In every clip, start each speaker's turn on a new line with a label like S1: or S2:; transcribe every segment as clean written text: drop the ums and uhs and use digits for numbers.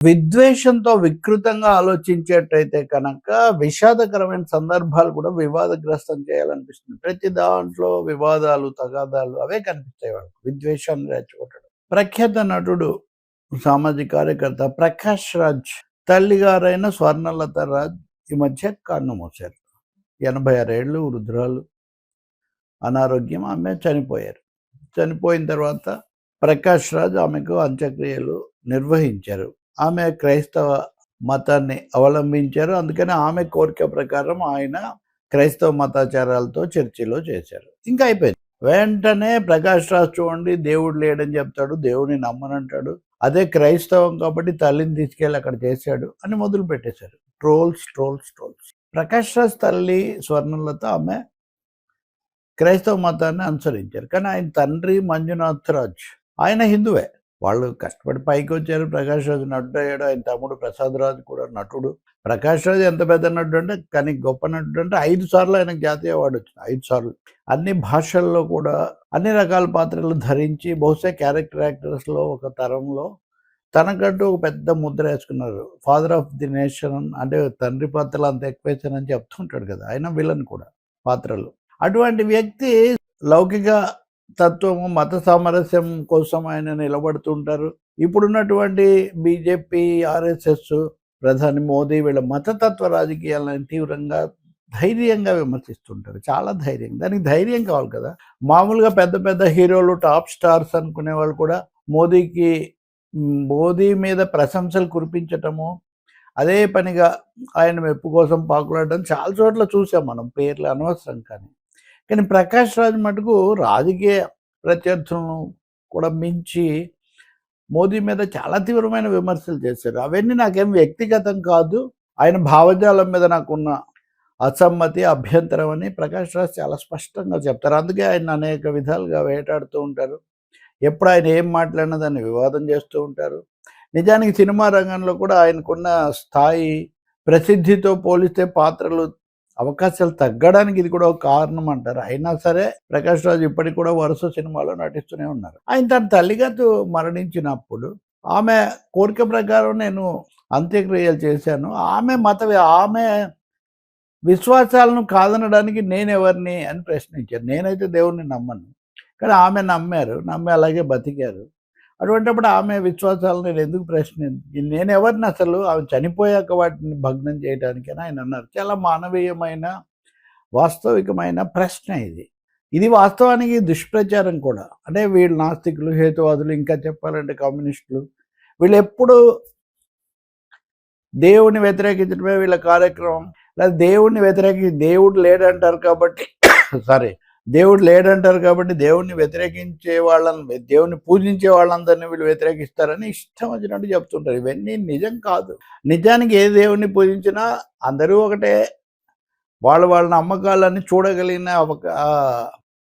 S1: విద్వేషంతో వికృతంగా ఆలోచించేటైతే కనుక విషాదకరమైన సందర్భాలు కూడా వివాదగ్రస్తం చేయాలనిపిస్తుంది. ప్రతి దాంట్లో వివాదాలు, తగాదాలు అవే కనిపిస్తాయి వాళ్ళకి. విద్వేషాన్ని రెచ్చగొట్టడం. ప్రఖ్యాత నటుడు, సామాజిక కార్యకర్త ప్రకాష్ రాజ్ తల్లిగారైన స్వర్ణలత రాజ్ ఈ మధ్య కన్నుమూశారు. 86 ఏళ్ళు వృద్ధురాలు. అనారోగ్యం. ఆమె చనిపోయారు. చనిపోయిన తర్వాత ప్రకాష్ రాజ్ ఆమెకు అంత్యక్రియలు నిర్వహించారు. ఆమె క్రైస్తవ మతాన్ని అవలంబించారు. అందుకని ఆమె కోరిక ప్రకారం ఆయన క్రైస్తవ మతాచారాలతో చర్చిలో చేశారు. ఇంకా అయిపోయింది. వెంటనే ప్రకాష్ రాజ్ చూడండి దేవుడు లేడని చెప్తాడు, దేవుడిని నమ్మనంటాడు. అదే క్రైస్తవం కాబట్టి తల్లిని తీసుకెళ్ళి అక్కడ చేశాడు అని మొదలు పెట్టేశారు. Trolls trolls trolls. Prakash Raj తల్లి స్వర్ణలత ఆమె క్రైస్తవ మతాన్ని అనుసరించారు. కానీ ఆయన తండ్రి మంజునాథ్ రాజ్ ఆయన హిందువే. వాళ్ళు కష్టపడి పైకి వచ్చారు. ప్రకాష్ రాజ్ నటుడు అయ్యాడు. ఆయన తమ్ముడు ప్రసాద్ రాజ్ కూడా నటుడు. ప్రకాష్ రాజ్ ఎంత పెద్ద నటుడు అంటే, కానీ గొప్ప నటుడు అంటే 5 సార్లు ఆయనకు జాతీయ అవార్డు వచ్చింది. 5 సార్లు. అన్ని భాషల్లో కూడా అన్ని రకాల పాత్రలు ధరించి బహుశా క్యారెక్టర్ యాక్టర్స్లో ఒక తరంలో తనకంటూ ఒక పెద్ద ముద్ర వేసుకున్నారు. ఫాదర్ ఆఫ్ ది నేషన్ అంటే తండ్రి పాత్రలు అంత ఎక్కువ వేసానని చెప్తుంటాడు కదా. ఆయన విలన్ కూడా పాత్రలు. అటువంటి వ్యక్తి లౌకిక తత్వము, మత సామరస్యం కోసం ఆయన నిలబడుతుంటారు. ఇప్పుడున్నటువంటి బీజేపీ, ఆర్ఎస్ఎస్, ప్రధాని మోదీ వీళ్ళ మతతత్వ రాజకీయాలను తీవ్రంగా ధైర్యంగా విమర్శిస్తుంటారు. చాలా ధైర్యం. దానికి ధైర్యం కావాలి కదా. మామూలుగా పెద్ద పెద్ద హీరోలు, టాప్ స్టార్స్ అనుకునే వాళ్ళు కూడా మోదీ మీద ప్రశంసలు కురిపించటము, అదే పనిగా ఆయన మెప్పు కోసం పాకులాడడం చాలా చోట్ల చూసాం మనం. పేర్లు అనవసరం. కానీ ప్రకాష్ రాజ్ మటుకు రాజకీయ ప్రత్యర్థులను కూడా మించి మోదీ మీద చాలా తీవ్రమైన విమర్శలు చేశారు. అవన్నీ నాకేం వ్యక్తిగతం కాదు, ఆయన భావజాలం మీద నాకున్న అసమ్మతి, అభ్యంతరం అని ప్రకాష్ రాజ్ చాలా స్పష్టంగా చెప్తారు. అందుకే ఆయన అనేక విధాలుగా వేటాడుతూ ఉంటారు. ఎప్పుడు ఆయన ఏం మాట్లాడినా దాన్ని వివాదం చేస్తూ ఉంటారు. నిజానికి సినిమా రంగంలో కూడా ఆయనకున్న స్థాయి, ప్రసిద్ధితో పోలిస్తే పాత్రలు అవకాశాలు తగ్గడానికి ఇది కూడా ఒక కారణం అంటారు. అయినా సరే ప్రకాష్ రాజ్ ఇప్పటికి కూడా వరుస సినిమాలో నటిస్తూనే ఉన్నారు. ఆయన తన తల్లిగారు మరణించినప్పుడు ఆమె కోరిక ప్రకారం నేను అంత్యక్రియలు చేశాను. ఆమె విశ్వాసాలను కాదనడానికి నేనెవరిని అని ప్రశ్నించారు. నేనైతే దేవుణ్ణి నమ్మను, కానీ ఆమె నమ్మి అలాగే బతికారు. అటువంటిప్పుడు ఆమె విశ్వాసాలను నేను ఎందుకు నేను ఎవరిని అసలు ఆమె చనిపోయాక వాటిని భగ్నం చేయడానికి అని ఆయన అన్నారు. చాలా మానవీయమైన, వాస్తవికమైన ప్రశ్న ఇది. ఇది వాస్తవానికి దుష్ప్రచారం కూడా. అంటే వీళ్ళు నాస్తికులు, హేతువాదులు, ఇంకా చెప్పాలంటే కమ్యూనిస్టులు, వీళ్ళు ఎప్పుడు దేవుడిని వ్యతిరేకించడమే వీళ్ళ కార్యక్రమం. లేదా దేవుడు లేడంటారు కాబట్టి దేవుడిని వ్యతిరేకించే వాళ్ళని, దేవుడిని పూజించే వాళ్ళందరినీ వీళ్ళు వ్యతిరేకిస్తారని ఇష్టం వచ్చినట్టు చెప్తుంటారు. ఇవన్నీ నిజం కాదు. నిజానికి ఏ దేవుడిని పూజించినా అందరూ ఒకటే. వాళ్ళ నమ్మకాలన్నీ చూడగలిగిన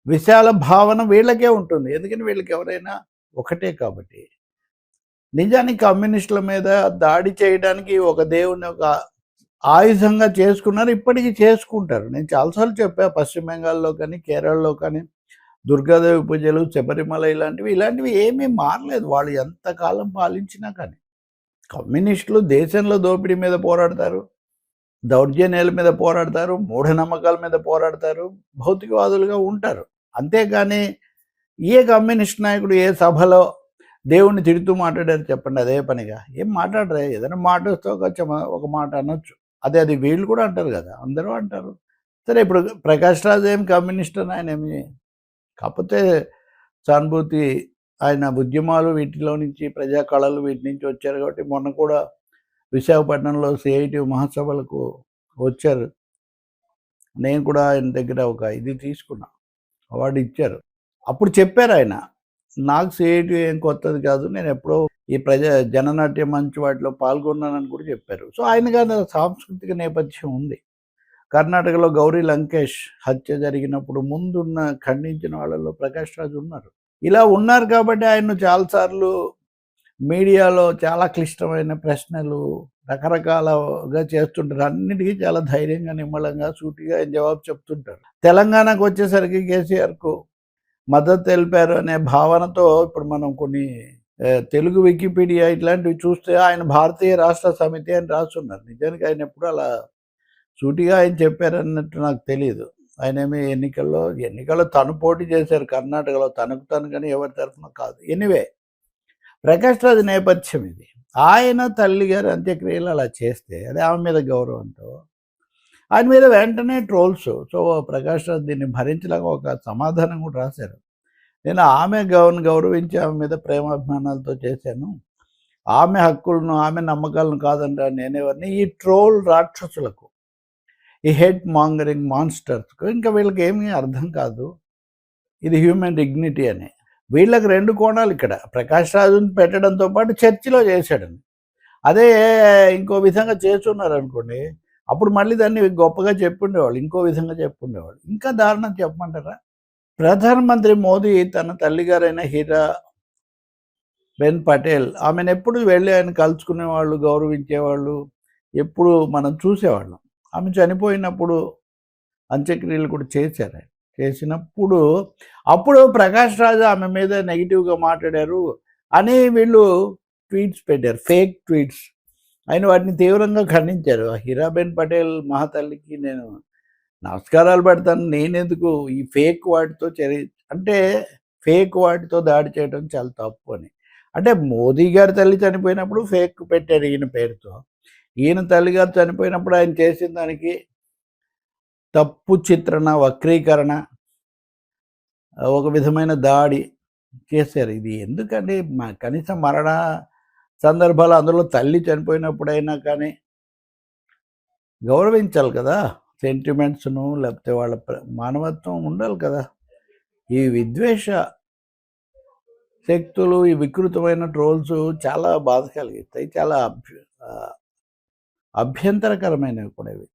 S1: విశాల భావన వీళ్ళకే ఉంటుంది. ఎందుకని వీళ్ళకి ఎవరైనా ఒకటే కాబట్టి. నిజానికి కమ్యూనిస్టుల మీద దాడి చేయడానికి ఒక దేవుడిని ఒక ఆయుధంగా చేసుకున్నారు, ఇప్పటికీ చేసుకుంటారు. నేను చాలాసార్లు చెప్పా. పశ్చిమ బెంగాల్లో కానీ, కేరళలో కానీ దుర్గాదేవి పూజలు, శబరిమల ఇలాంటివి ఏమీ మారలేదు. వాళ్ళు ఎంతకాలం పాలించినా కానీ. కమ్యూనిస్టులు దేశంలో దోపిడీ మీద పోరాడతారు, దౌర్జన్యాల మీద పోరాడతారు, మూఢనమ్మకాల మీద పోరాడతారు, భౌతికవాదులుగా ఉంటారు. అంతేగాని ఏ కమ్యూనిస్ట్ నాయకుడు ఏ సభలో దేవుణ్ణి తిడుతూ మాట్లాడారు చెప్పండి? అదే పనిగా ఏం మాట్లాడరా? ఏదైనా మాట వస్తే ఒక మాట అనొచ్చు. అది వీళ్ళు కూడా అంటారు కదా, అందరూ అంటారు. సరే, ఇప్పుడు ప్రకాష్ రాజ్ ఏం కమ్యూనిస్ట్ అని ఆయన ఏమి, కాకపోతే సానుభూతి, ఆయన ఉద్యమాలు వీటిలో నుంచి, ప్రజా కళలు వీటి నుంచి వచ్చారు కాబట్టి మొన్న కూడా విశాఖపట్నంలో సిఐటి మహాసభలకు వచ్చారు. నేను కూడా ఆయన దగ్గర ఒక ఇది తీసుకున్నా, అవార్డు ఇచ్చారు. అప్పుడు చెప్పారు ఆయన, నాకు సిఐటి ఏం కొత్తది కాదు, నేను ఎప్పుడో ఈ జననాట్య మంచి వాటిలో పాల్గొన్నానని కూడా చెప్పారు. సో ఆయన గారి సాంస్కృతిక నేపథ్యం ఉంది. కర్ణాటకలో గౌరీ లంకేష్ హత్య జరిగినప్పుడు ముందున్న ఖండించిన వాళ్ళలో ప్రకాష్ రాజ్ ఉన్నారు. ఇలా ఉన్నారు కాబట్టి ఆయన్ను చాలాసార్లు మీడియాలో చాలా క్లిష్టమైన ప్రశ్నలు రకరకాలుగా చేస్తుంటారు. అన్నిటికీ చాలా ధైర్యంగా, నిమ్మలంగా, సూటిగా ఆయన జవాబు చెప్తుంటారు. తెలంగాణకు వచ్చేసరికి కేసీఆర్కు మద్దతు తెలిపారు అనే భావనతో ఇప్పుడు మనం కొన్ని తెలుగు వికీపీడియా ఇట్లాంటివి చూస్తే ఆయన భారతీయ రాష్ట్ర సమితి అని రాసున్నారు. నిజానికి ఆయన ఎప్పుడు అలా సూటిగా ఆయన చెప్పారన్నట్టు నాకు తెలీదు. ఆయనేమి ఎన్నికల్లో తను పోటీ చేశారు కర్ణాటకలో. తనకు తను కానీ ఎవరి తరఫున కాదు. ఎనీవే ప్రకాష్ రాజ్ నేపథ్యం ఇది. ఆయన తల్లిగారి అంత్యక్రియలు అలా చేస్తే అది ఆమె మీద గౌరవంతో ఆయన మీద వెంటనే ట్రోల్స్. సో ప్రకాష్ రాజ్ దీన్ని భరించలేక ఒక సమాధానం కూడా రాశారు. నేను ఆమె గౌరవించి ఆమె మీద ప్రేమాభిమానాలతో చేశాను. ఆమె హక్కులను ఆమె నమ్మకాలను కాదంటా నేనేవారిని. ఈ ట్రోల్ రాక్షసులకు, ఈ హెడ్ మాంగరింగ్ మాన్స్టర్స్కు ఇంకా వీళ్ళకి ఏమీ అర్థం కాదు ఇది హ్యూమన్ డిగ్నిటీ అని. వీళ్ళకి 2 కోణాలు ఇక్కడ. ప్రకాష్ రాజుని పెట్టడంతో పాటు చర్చిలో చేశాడని. అదే ఇంకో విధంగా చేస్తున్నారు అనుకోండి, అప్పుడు మళ్ళీ దాన్ని గొప్పగా చెప్పుండేవాళ్ళు, ఇంకో విధంగా చెప్పుండేవాళ్ళు. ఇంకా దారుణం చెప్పమంటారా? ప్రధానమంత్రి మోదీ తన తల్లిగారైన హీరా బెన్ పటేల్ ఆమెను ఎప్పుడు వెళ్ళి ఆయన కలుసుకునేవాళ్ళు, గౌరవించేవాళ్ళు, ఎప్పుడు మనం చూసేవాళ్ళం. ఆమె చనిపోయినప్పుడు అంత్యక్రియలు కూడా చేశారు ఆయన. చేసినప్పుడు అప్పుడు ప్రకాష్ రాజ్ ఆమె మీద నెగిటివ్గా మాట్లాడారు అని వీళ్ళు ట్వీట్స్ పెట్టారు, ఫేక్ ట్వీట్స్. ఆయన వాటిని తీవ్రంగా ఖండించారు. హీరాబెన్ పటేల్ మహాతల్లికి నేను నమస్కారాలు పెడతాను, నేనెందుకు ఈ ఫేక్ వాటితో అంటే ఫేక్ వాటితో దాడి చేయడం చాలా తప్పు అని. అంటే మోదీ గారి తల్లి చనిపోయినప్పుడు ఫేక్ పెట్టారు ఈయన పేరుతో. ఈయన తల్లిగారు చనిపోయినప్పుడు ఆయన చేసిన దానికి తప్పు చిత్రణ, వక్రీకరణ, ఒక విధమైన దాడి చేశారు. ఇది ఎందుకండి? కనీసం మరణ సందర్భాలు, అందులో తల్లి చనిపోయినప్పుడైనా కానీ గౌరవించాలి కదా, సెంటిమెంట్స్ను, లేకపోతే వాళ్ళ మానవత్వం ఉండాలి కదా. ఈ విద్వేష శక్తులు, ఈ వికృతమైన ట్రోల్స్ చాలా బాధ కలిగిస్తాయి, చాలా అభ్యంతరకరమైనవి కూడా ఇవి.